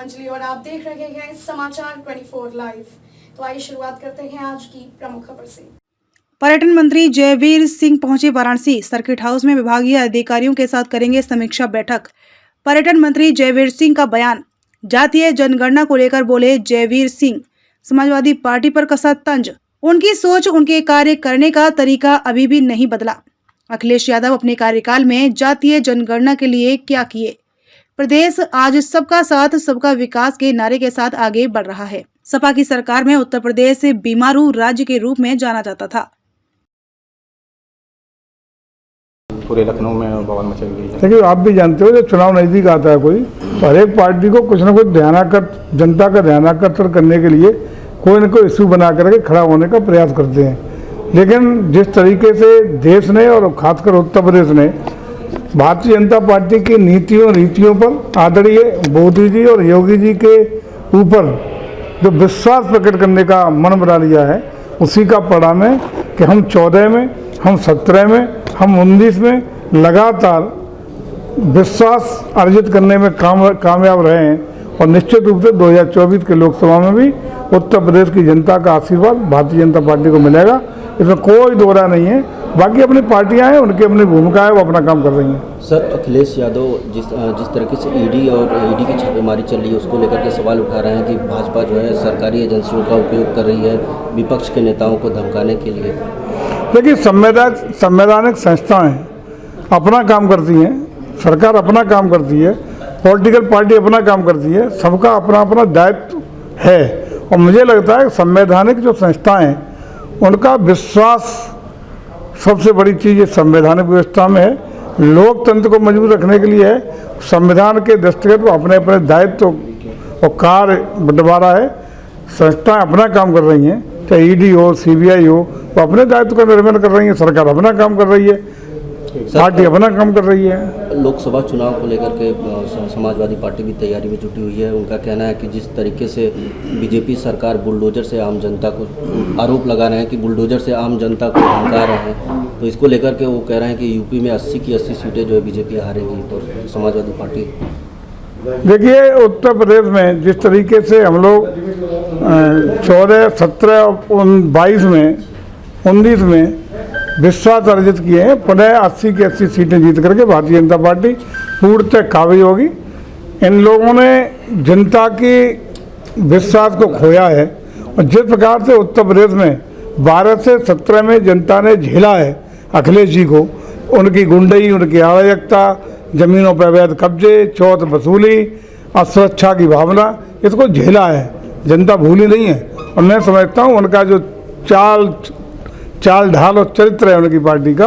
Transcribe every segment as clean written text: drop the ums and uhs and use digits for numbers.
अंजलि और आप देख रहे हैं समाचार 24 लाइव। तो आइए शुरुआत करते हैं आज की प्रमुख खबर से। पर्यटन मंत्री जयवीर सिंह पहुंचे वाराणसी। सर्किट हाउस में विभागीय अधिकारियों के साथ करेंगे समीक्षा बैठक। पर्यटन मंत्री जयवीर सिंह का बयान। जातीय जनगणना को लेकर बोले जयवीर सिंह। समाजवादी पार्टी पर कसा तंज। उनकी सोच, उनके कार्य करने का तरीका अभी भी नहीं बदला। अखिलेश यादव अपने कार्यकाल में जातीय जनगणना के लिए क्या किए। प्रदेश आज सबका साथ सबका विकास के नारे के साथ आगे बढ़ रहा है। सपा की सरकार में उत्तर प्रदेश से बीमारू राज्य के रूप में जाना जाता था। पूरे लखनऊ में बवाल मचाई गई है। देखिए, आप भी जानते हो जब चुनाव नजदीक आता है कोई तो हर एक पार्टी को कुछ ना कुछ जनता का ध्यानाकर्षण करने के लिए कोई ना कोई इशू बना करके खड़ा होने का प्रयास करते हैं। लेकिन जिस तरीके से देश ने और खासकर उत्तर प्रदेश ने भारतीय जनता पार्टी की नीतियों पर आदरणीय मोदी जी और योगी जी के ऊपर जो विश्वास प्रकट करने का मन बना लिया है, उसी का परिणाम है कि हम 14 में, हम 17 में, हम 19 में लगातार विश्वास अर्जित करने में कामयाब रहे हैं। और निश्चित रूप से 2024 के लोकसभा में भी उत्तर प्रदेश की जनता का आशीर्वाद भारतीय जनता पार्टी को मिलेगा, इसमें कोई दोहरा नहीं है। बाकी अपनी पार्टियां हैं, उनकी अपनी भूमिका है, वो अपना काम कर रही हैं। सर, अखिलेश यादव जिस तरीके से ईडी की छापेमारी चल रही है उसको लेकर के सवाल उठा रहे हैं कि भाजपा जो है सरकारी एजेंसियों का उपयोग कर रही है विपक्ष के नेताओं को धमकाने के लिए। देखिए, संवैधानिक संस्थाएं अपना काम करती हैं, सरकार अपना काम करती है, पॉलिटिकल पार्टी अपना काम करती है, सबका अपना अपना दायित्व है। और मुझे लगता है संवैधानिक जो संस्थाएं हैं उनका विश्वास सबसे बड़ी चीज़ ये संवैधानिक व्यवस्था में है। लोकतंत्र को मजबूत रखने के लिए है, संविधान के दृष्टिगत वो अपने अपने दायित्व और कार्य बंटवारा है। संस्थाएं अपना काम कर रही हैं, चाहे ईडी हो, सीबीआई हो, वो अपने दायित्व का निर्वहन कर रही है। सरकार अपना काम कर रही है, पार्टी अपना काम कर रही है। लोकसभा चुनाव को लेकर के समाजवादी पार्टी भी तैयारी में जुटी हुई है। उनका कहना है कि जिस तरीके से बीजेपी सरकार बुलडोजर से आम जनता को आरोप लगा रहे हैं कि बुलडोजर से आम जनता को धमका रहे हैं, तो इसको लेकर के वो कह रहे हैं कि यूपी में 80 की 80 सीटें जो है बीजेपी हारेगी। तो समाजवादी पार्टी, देखिए, उत्तर प्रदेश में जिस तरीके से हम लोग 14, 17, 22 में, 19 में विश्वास अर्जित किए हैं, पुनः 80 की 80 सीटें जीत करके भारतीय जनता पार्टी पूर्णतः काबिज होगी। इन लोगों ने जनता की विश्वास को खोया है और जिस प्रकार से उत्तर प्रदेश में 12 से 17 में जनता ने झेला है अखिलेश जी को, उनकी गुंडई, उनकी अराजकता, जमीनों पर अवैध कब्जे, चौथ वसूली, असुरक्षा की भावना, इसको झेला है। जनता भूली नहीं है। और मैं समझता हूँ उनका जो चाल ढाल और चरित्र है उनकी पार्टी का,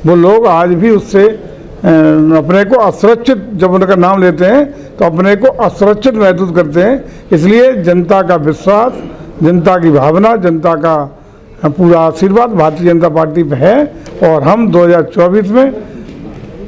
वो लोग आज भी उससे अपने को असुरक्षित, जब उनका नाम लेते हैं तो अपने को असुरक्षित महसूस करते हैं। इसलिए जनता का विश्वास, जनता की भावना, जनता का पूरा आशीर्वाद भारतीय जनता पार्टी पे है। और हम 2024 में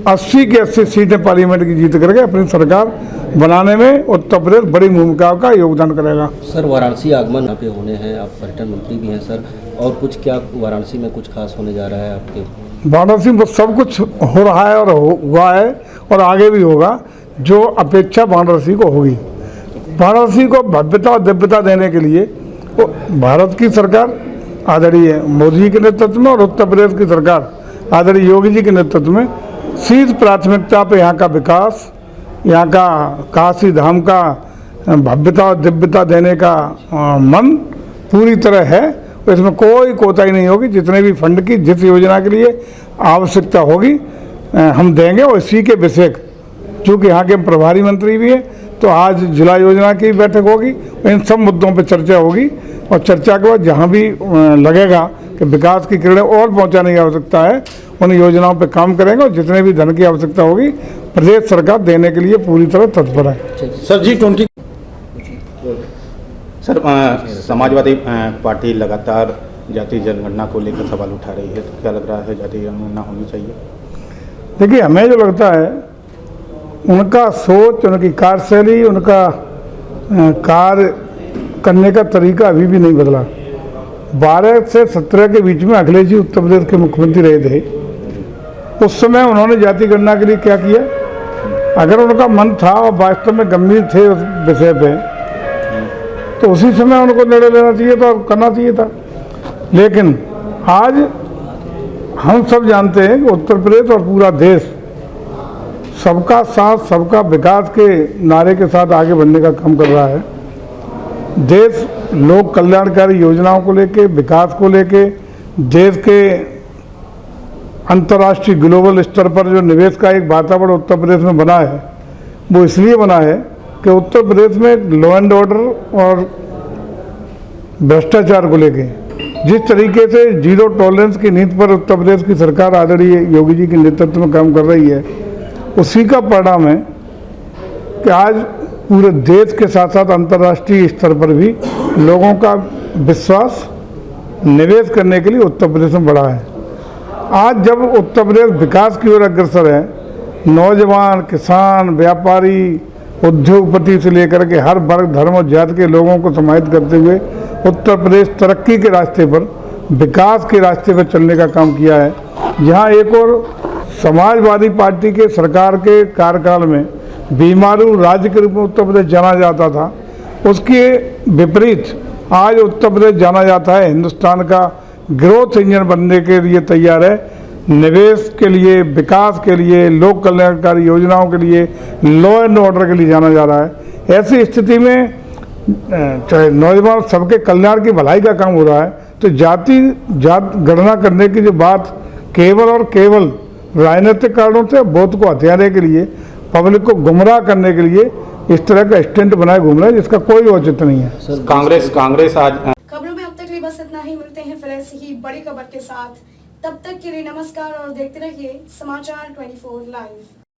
80 की 80 सीटें पार्लियामेंट की जीत करके अपनी सरकार बनाने में उत्तर प्रदेश बड़ी भूमिका का योगदान करेगा। सर, वाराणसी आगमन यहाँ पे होने हैं, आप पर्यटन मंत्री भी हैं सर, और कुछ क्या वाराणसी में कुछ खास होने जा रहा है आपके? वाराणसी में सब कुछ हो रहा है और हुआ है और आगे भी होगा जो अपेक्षा वाराणसी को होगी। वाराणसी को भव्यता और दिव्यता देने के लिए भारत की सरकार आदरणीय मोदी जी के नेतृत्व में और उत्तर प्रदेश की सरकार आदरणीय योगी जी के नेतृत्व में शीर्ष प्राथमिकता पे यहाँ का विकास, यहाँ का काशी धाम का भव्यता और दिव्यता देने का मन पूरी तरह है। इसमें कोई कोताही नहीं होगी। जितने भी फंड की जिस योजना के लिए आवश्यकता होगी हम देंगे। और इसी के विषय, चूँकि यहाँ के प्रभारी मंत्री भी हैं, तो आज जिला योजना की बैठक होगी, इन सब मुद्दों पर चर्चा होगी। और चर्चा के बाद जहाँ भी लगेगा कि विकास की किरणें और पहुँचाने की आवश्यकता है, उन योजनाओं पर काम करेंगे। और जितने भी धन की आवश्यकता होगी प्रदेश सरकार देने के लिए पूरी तरह तत्पर है। Sir, G20 sir, Samajwadi party लगातार जातीय जनगणना को लेकर सवाल उठा रही है, तो क्या लग रहा है जातीय जनगणना होनी चाहिए? देखिए, हमें जो लगता है उनका सोच, उनकी कार्यशैली, उनका कार्य करने का तरीका अभी भी नहीं बदला। 12 से 17 के बीच में अखिलेश जी उत्तर प्रदेश के मुख्यमंत्री रहे थे। उस समय उन्होंने जाति गणना के लिए क्या किया? अगर उनका मन था और वास्तव में गंभीर थे उस विषय पे तो उसी समय उनको निर्णय लेना चाहिए था और करना चाहिए था। लेकिन आज हम सब जानते हैं कि उत्तर प्रदेश और पूरा देश सबका साथ सबका विकास के नारे के साथ आगे बढ़ने का काम कर रहा है। देश लोक कल्याणकारी योजनाओं को लेके, विकास को लेके, देश के अंतर्राष्ट्रीय ग्लोबल स्तर पर जो निवेश का एक वातावरण उत्तर प्रदेश में बना है वो इसलिए बना है कि उत्तर प्रदेश में लॉ एंड ऑर्डर और भ्रष्टाचार को लेके जिस तरीके से जीरो टॉलरेंस की नीति पर उत्तर प्रदेश की सरकार आदरणीय योगी जी के नेतृत्व में काम कर रही है, उसी का परिणाम है कि आज पूरे देश के साथ साथ अंतर्राष्ट्रीय स्तर पर भी लोगों का विश्वास निवेश करने के लिए उत्तर प्रदेश में बढ़ा है। आज जब उत्तर प्रदेश विकास की ओर अग्रसर है, नौजवान, किसान, व्यापारी, उद्योगपति से लेकर के हर वर्ग, धर्म और जाति के लोगों को समाहित करते हुए उत्तर प्रदेश तरक्की के रास्ते पर, विकास के रास्ते पर चलने का काम किया है। यहाँ एक और समाजवादी पार्टी के सरकार के कार्यकाल में बीमारू राज्य के रूप में उत्तर प्रदेश जाना जाता था, उसके विपरीत आज उत्तर प्रदेश जाना जाता है हिंदुस्तान का ग्रोथ इंजन बनने के लिए तैयार है। निवेश के लिए, विकास के लिए, लोक कल्याणकारी योजनाओं के लिए, लॉ एंड ऑर्डर के लिए जाना जा रहा है। ऐसी स्थिति में चाहे नौजवान सबके कल्याण की भलाई का काम हो रहा है, तो जात गणना करने की जो बात केवल और केवल राजनीतिक कारणों से वोट को हथियाने के लिए, पब्लिक को गुमराह करने के लिए इस तरह का स्टंट बनाए घूम रहे हैं जिसका कोई औचित्य नहीं है। कांग्रेस आज खबरों में अब तक के लिए बस इतना ही। मिलते हैं फिर ऐसी ही बड़ी खबर के साथ। तब तक के लिए नमस्कार और देखते रहिए समाचार 24 लाइव।